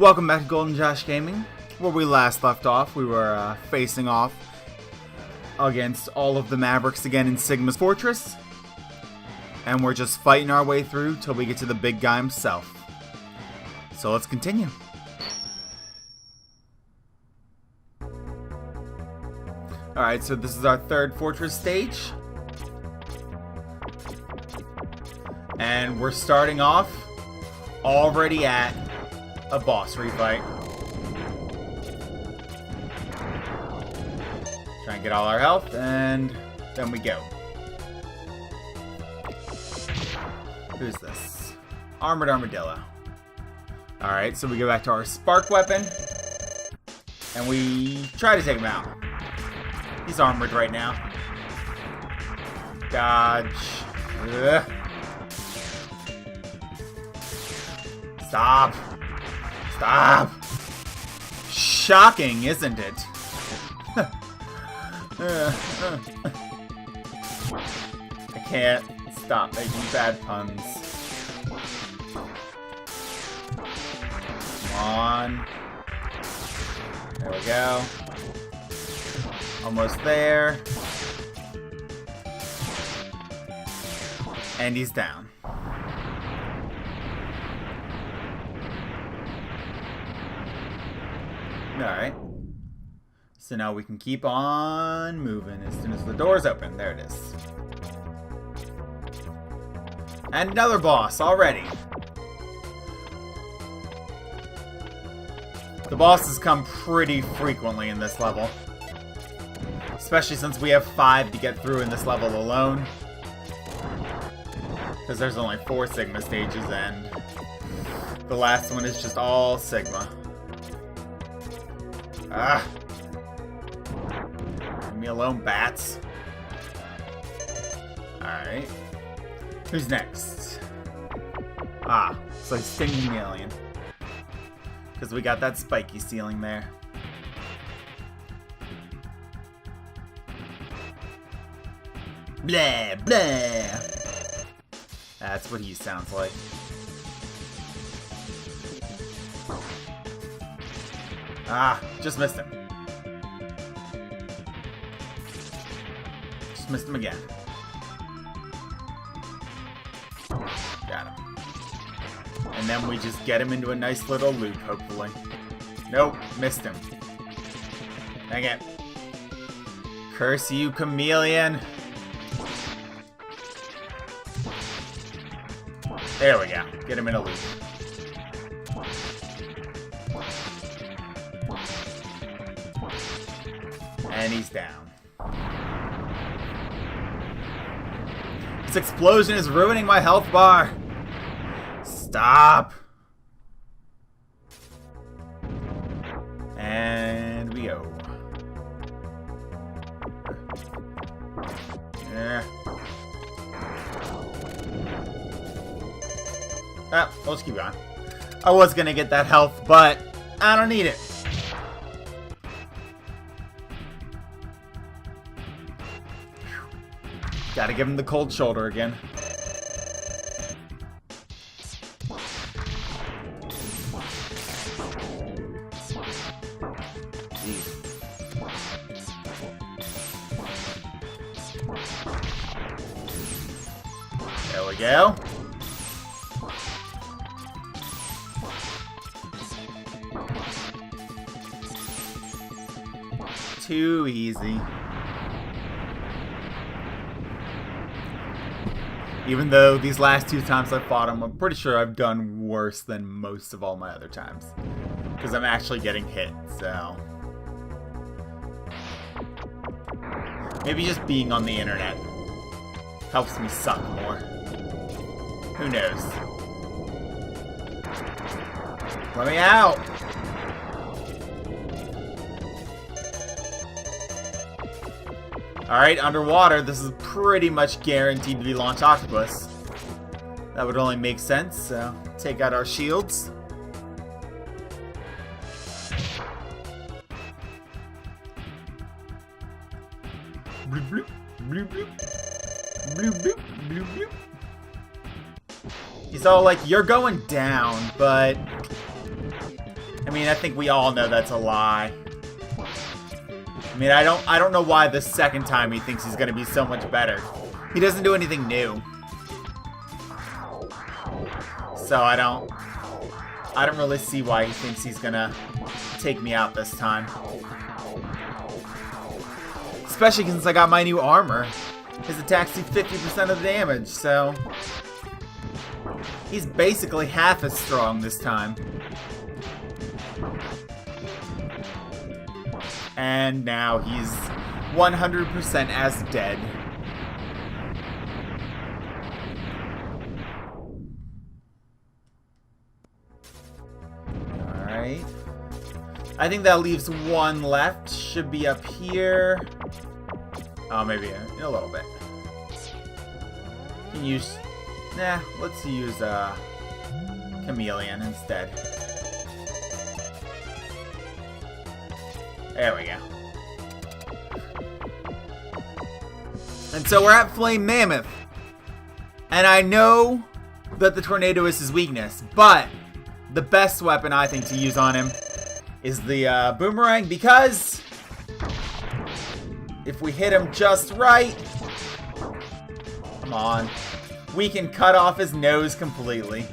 Welcome back to Golden Josh Gaming. Where we last left off, we were facing off against all of the Mavericks again in Sigma's Fortress. And we're just fighting our way through till we get to the big guy himself. So let's continue. Alright, so this is our third Fortress stage. And we're starting off already at a boss refight. Try and get all our health, and then we go. Who's this? Armored Armadillo. Alright, so we go back to our spark weapon, and we try to take him out. He's armored right now. Dodge. Ugh. Stop. Stop! Shocking, isn't it? I can't stop making bad puns. Come on. There we go. Almost there. And he's down. Alright. So now we can keep on moving as soon as the door's open. There it is. And another boss already. The bosses come pretty frequently in this level. Especially since we have 5 to get through in this level alone. Because there's only 4 Sigma stages and the last one is just all Sigma. Ah! Leave me alone, bats. Alright. Who's next? Ah, it's like Stinging Alien. Because we got that spiky ceiling there. Blah, blah. That's what he sounds like. Ah, just missed him. Just missed him again. Got him. And then we just get him into a nice little loop, hopefully. Nope, missed him. Dang it. Curse you, chameleon. There we go. Get him in a loop. And he's down. This explosion is ruining my health bar. Stop. And we go. Yeah. Ah, let's keep going. I was gonna get that health, but I don't need it. Gotta give him the cold shoulder again. There we go. Too easy. Even though these last 2 times I fought him, I'm pretty sure I've done worse than most of all my other times. Because I'm actually getting hit, so... Maybe just being on the internet helps me suck more. Who knows? Let me out! Alright, underwater, this is pretty much guaranteed to be Launch Octopus. That would only make sense, so take out our shields. Bloop, bloop, bloop, bloop. Bloop, bloop, bloop, bloop. He's all like, you're going down, but mean, I think we all know that's a lie. I mean, I don't know why the second time he thinks he's gonna be so much better. He doesn't do anything new. So I don't really see why he thinks he's gonna take me out this time. Especially since I got my new armor. His attacks do 50% of the damage, so he's basically half as strong this time. And now he's 100% as dead. Alright. I think that leaves one left. Should be up here. Oh, maybe in a little bit. Can use... Nah, let's use Chameleon instead. There we go. And so we're at Flame Mammoth. And I know that the Tornado is his weakness, but the best weapon I think to use on him is the Boomerang, because if we hit him just right, come on, we can cut off his nose completely.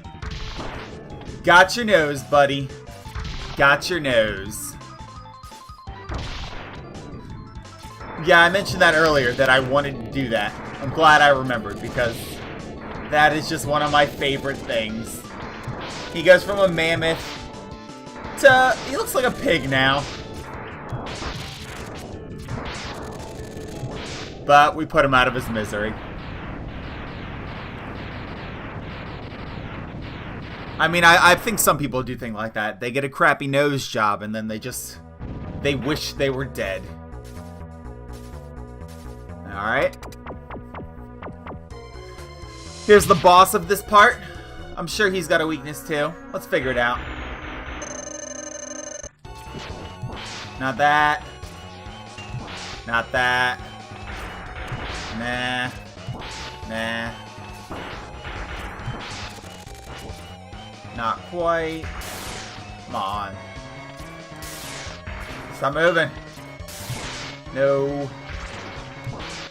Got your nose, buddy. Got your nose. Yeah, I mentioned that earlier, that I wanted to do that. I'm glad I remembered, because that is just one of my favorite things. He goes from a mammoth to... he looks like a pig now. But we put him out of his misery. I mean, I think some people do things like that. They get a crappy nose job and then they wish they were dead. Alright. Here's the boss of this part. I'm sure he's got a weakness too. Let's figure it out. Not that. Not that. Nah. Nah. Not quite. Come on. Stop moving. No.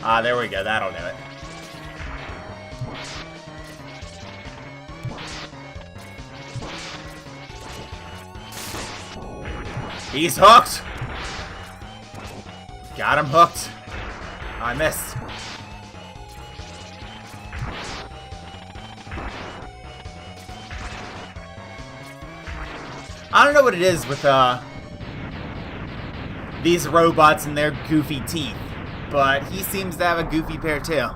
Ah, there we go. That'll do it. He's hooked. Got him hooked. I missed. I don't know what it is with these robots and their goofy teeth, but he seems to have a goofy pair too.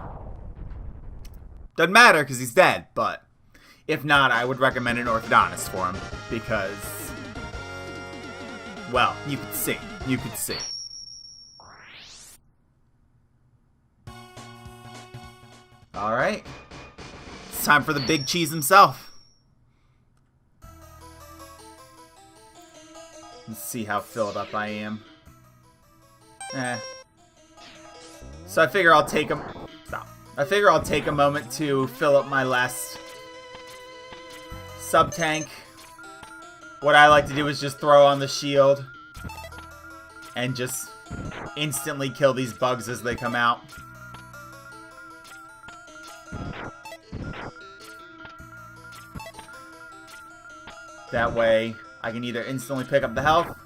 Doesn't matter because he's dead, but if not, I would recommend an orthodontist for him because, well, you could see. You could see. Alright. It's time for the big cheese himself. Let's see how filled up I am. So I figure I'll take I figure I'll take a moment to fill up my last sub-tank. What I like to do is just throw on the shield and just instantly kill these bugs as they come out. That way, I can either instantly pick up the health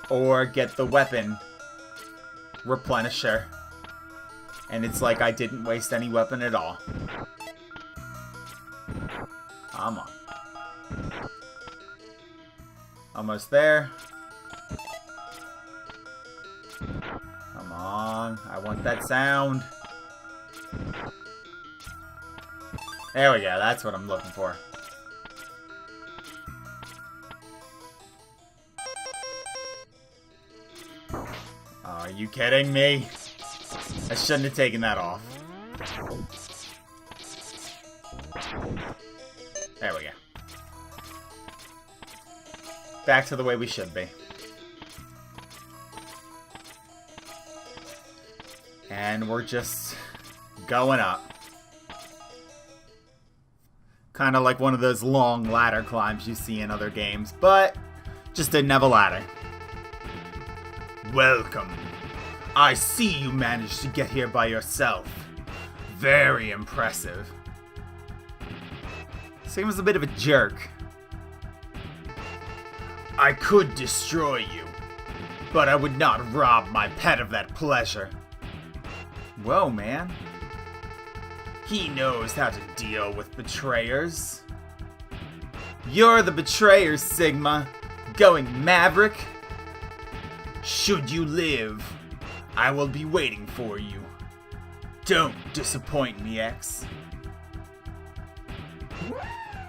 or get the weapon replenisher. And it's like I didn't waste any weapon at all. Come on. Almost there. Come on. I want that sound. There we go. That's what I'm looking for. Are you kidding me? I shouldn't have taken that off. There we go. Back to the way we should be. And we're just going up. Kind of like one of those long ladder climbs you see in other games, but Just didn't have a ladder. Welcome. I see you managed to get here by yourself. Very impressive. Sigma's a bit of a jerk. I could destroy you, but I would not rob my pet of that pleasure. Whoa, man. He knows how to deal with betrayers. You're the betrayer, Sigma. Going Maverick? Should you live, I will be waiting for you. Don't disappoint me, X.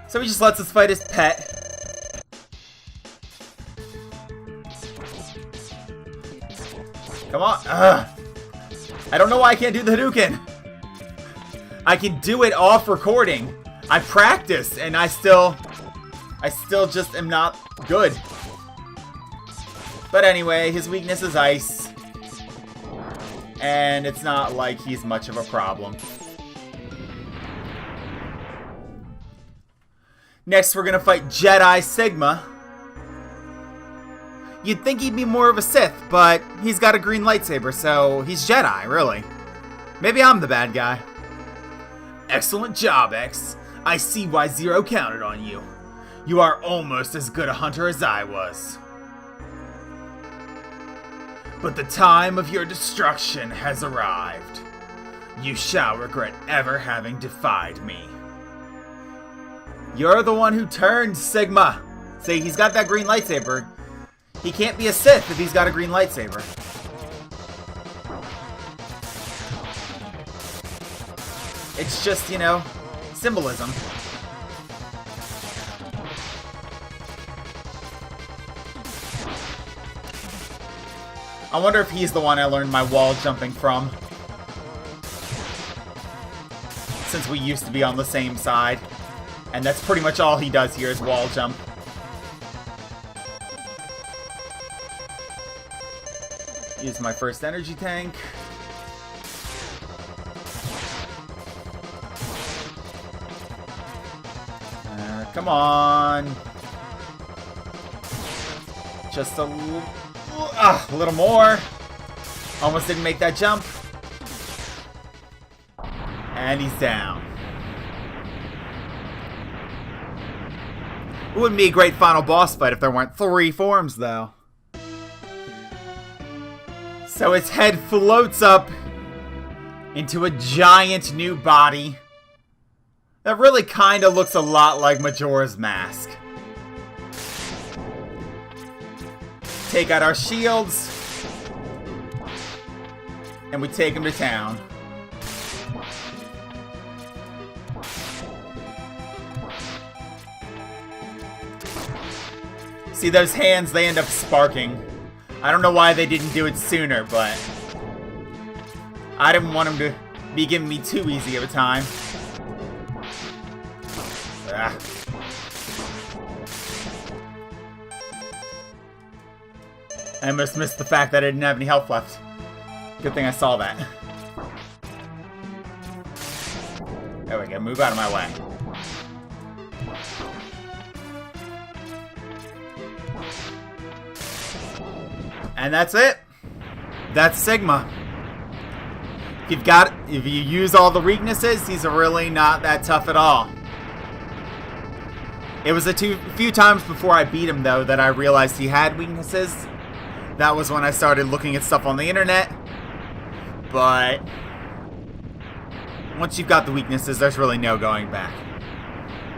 So he just lets us fight his pet. Come on. Ugh. I don't know why I can't do the Hadouken. I can do it off recording. I practiced and I still just am not good. But anyway, his weakness is ice. And it's not like he's much of a problem. Next, we're gonna fight Jedi Sigma. You'd think he'd be more of a Sith, but he's got a green lightsaber, so he's Jedi, really. Maybe I'm the bad guy. Excellent job, X. I see why Zero counted on you. You are almost as good a hunter as I was. But the time of your destruction has arrived. You shall regret ever having defied me. You're the one who turned, Sigma. See, he's got that green lightsaber. He can't be a Sith if he's got a green lightsaber. It's just, you know, symbolism. I wonder if he's the one I learned my wall jumping from. Since we used to be on the same side. And that's pretty much all he does here is wall jump. Use my first energy tank. Come on. Just a little more. Almost didn't make that jump. And he's down. It wouldn't be a great final boss fight if there weren't 3 forms, though. So its head floats up into a giant new body that really kind of looks a lot like Majora's Mask. Take out our shields, and we take him to town. See those hands, they end up sparking. I don't know why they didn't do it sooner, but I didn't want him to be giving me too easy of a time. Ah. I almost missed the fact that I didn't have any health left. Good thing I saw that. There we go, move out of my way. And that's it. That's Sigma. If you use all the weaknesses, he's really not that tough at all. It was a few times before I beat him, though, that I realized he had weaknesses. That was when I started looking at stuff on the internet. But once you've got the weaknesses, there's really no going back.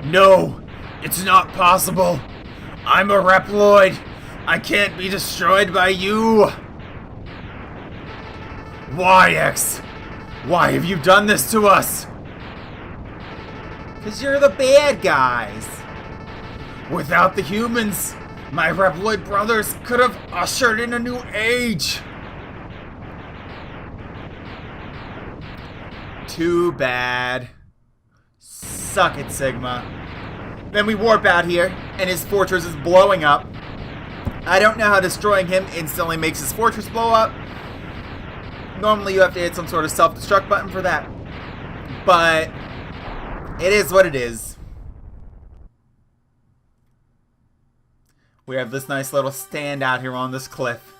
No! It's not possible! I'm a Reploid! I can't be destroyed by you! Why, X? Why have you done this to us? 'Cause you're the bad guys. Without the humans, my Reploid brothers could have ushered in a new age. Too bad. Suck it, Sigma. Then we warp out here, and his fortress is blowing up. I don't know how destroying him instantly makes his fortress blow up. Normally you have to hit some sort of self-destruct button for that. But it is what it is. We have this nice little stand out here on this cliff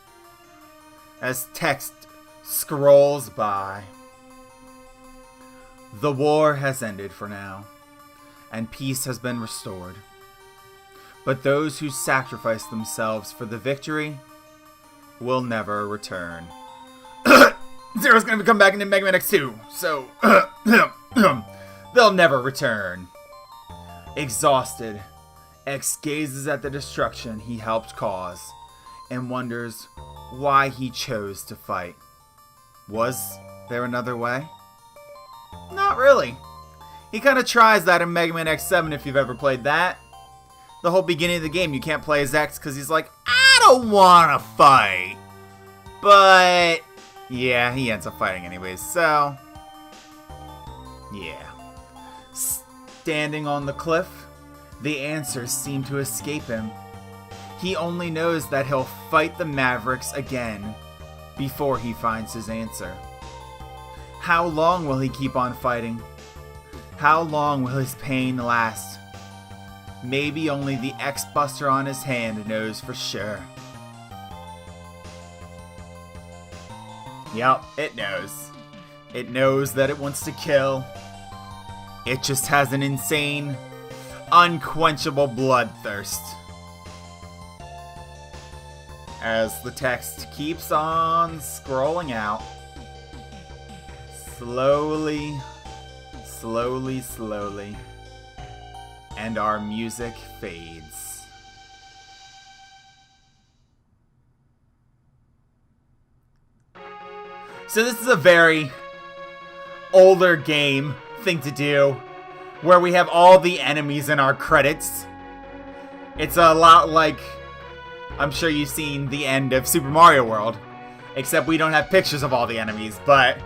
as text scrolls by. The war has ended for now, and peace has been restored. But those who sacrifice themselves for the victory will never return. Zero's gonna come back into Mega Man X2, so they'll never return. Exhausted, X gazes at the destruction he helped cause and wonders why he chose to fight. Was there another way? Not really. He kind of tries that in Mega Man X7 if you've ever played that. The whole beginning of the game, you can't play as X because he's like, I don't want to fight. But, yeah, he ends up fighting anyways, so, yeah. Standing on the cliff, the answers seem to escape him. He only knows that he'll fight the Mavericks again before he finds his answer. How long will he keep on fighting? How long will his pain last? Maybe only the X-Buster on his hand knows for sure. Yep, it knows. It knows that it wants to kill. It just has an insane, unquenchable bloodthirst. As the text keeps on scrolling out. Slowly, slowly, slowly. And our music fades. So this is a very older game thing to do, where we have all the enemies in our credits. It's a lot like, I'm sure you've seen the end of Super Mario World, except we don't have pictures of all the enemies, but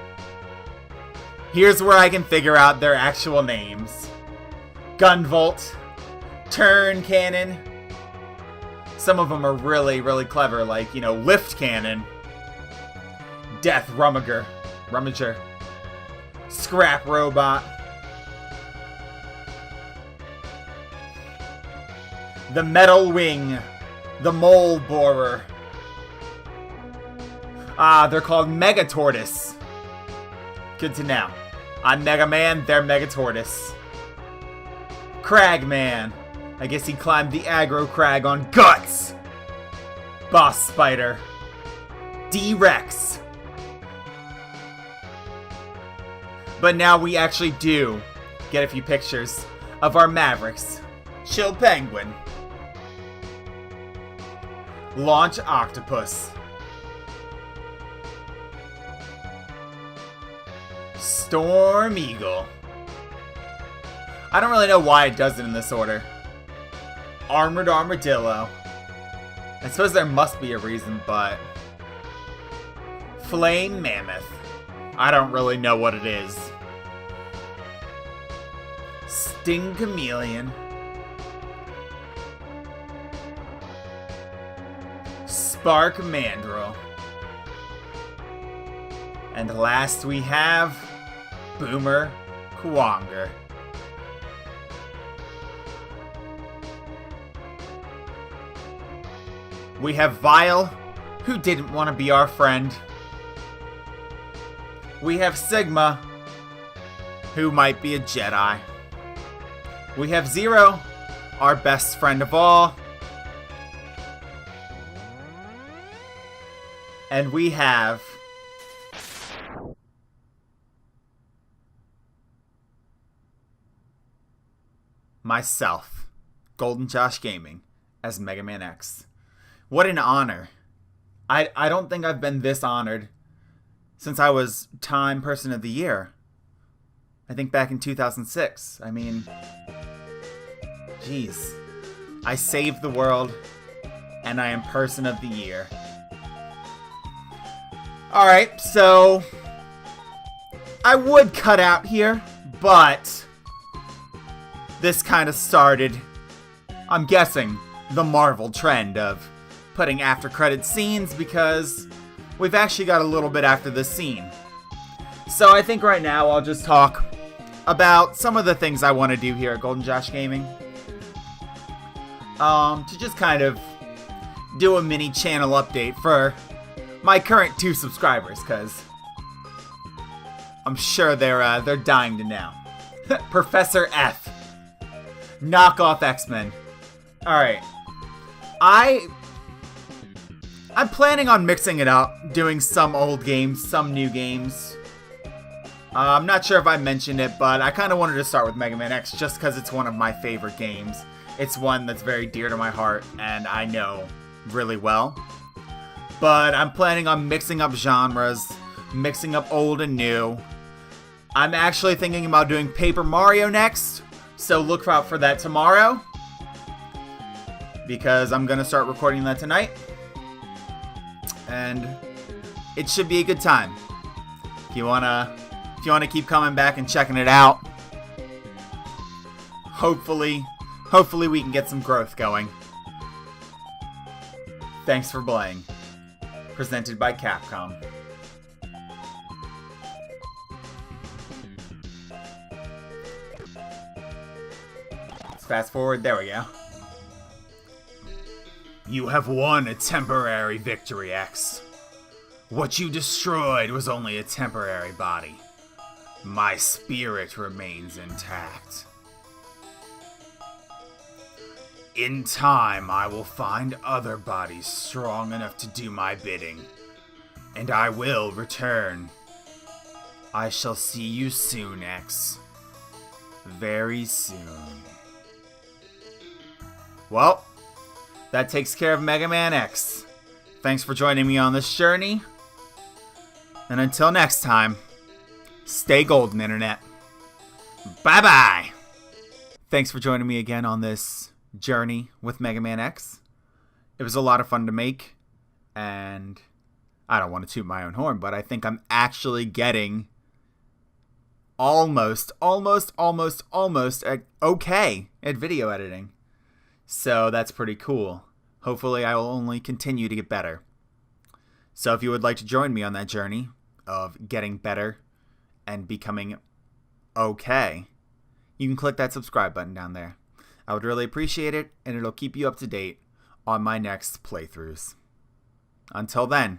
here's where I can figure out their actual names. Gunvolt, Turn Cannon. Some of them are really, really clever, like, you know, Lift Cannon, Death Rummager, Scrap Robot, the Metal Wing, the Mole Borer. They're called Mega Tortoise. Good to know. I'm Mega Man, they're Mega Tortoise. Cragman. I guess he climbed the aggro crag on Guts. Boss Spider. D-Rex. But now we actually do get a few pictures of our Mavericks. Chill Penguin. Launch Octopus. Storm Eagle. I don't really know why it does it in this order. Armored Armadillo. I suppose there must be a reason, but... Flame Mammoth. I don't really know what it is. Sting Chameleon. Spark Mandrill. And last we have Boomer Kuwanger. We have Vile, who didn't want to be our friend. We have Sigma, who might be a Jedi. We have Zero, our best friend of all. And we have... myself, Golden Josh Gaming, as Mega Man X. What an honor. I don't think I've been this honored since I was Time Person of the Year. I think back in 2006. I mean, jeez. I saved the world, and I am Person of the Year. Alright, so I would cut out here, but this kind of started, I'm guessing, the Marvel trend of putting after credit scenes, because we've actually got a little bit after this scene. So I think right now I'll just talk about some of the things I want to do here at Golden Josh Gaming. To just kind of do a mini channel update for my current 2 subscribers, because I'm sure they're dying to know. Professor F. Knockoff X-Men. Alright. I'm planning on mixing it up, doing some old games, some new games. I'm not sure if I mentioned it, but I kind of wanted to start with Mega Man X just because it's one of my favorite games. It's one that's very dear to my heart, and I know really well. But I'm planning on mixing up genres, mixing up old and new. I'm actually thinking about doing Paper Mario next, so look out for that tomorrow, because I'm going to start recording that tonight. And it should be a good time. If you wanna keep coming back and checking it out, hopefully we can get some growth going. Thanks for playing. Presented by Capcom. Let's fast forward. There we go. You have won a temporary victory, X. What you destroyed was only a temporary body. My spirit remains intact. In time, I will find other bodies strong enough to do my bidding, and I will return. I shall see you soon, X. Very soon. Well, that takes care of Mega Man X. Thanks for joining me on this journey. And until next time, stay golden, Internet. Bye-bye! Thanks for joining me again on this journey with Mega Man X. It was a lot of fun to make, and I don't want to toot my own horn, but I think I'm actually getting almost okay at video editing. So that's pretty cool. Hopefully I will only continue to get better. So if you would like to join me on that journey of getting better and becoming okay, you can click that subscribe button down there. I would really appreciate it, and it'll keep you up to date on my next playthroughs. Until then,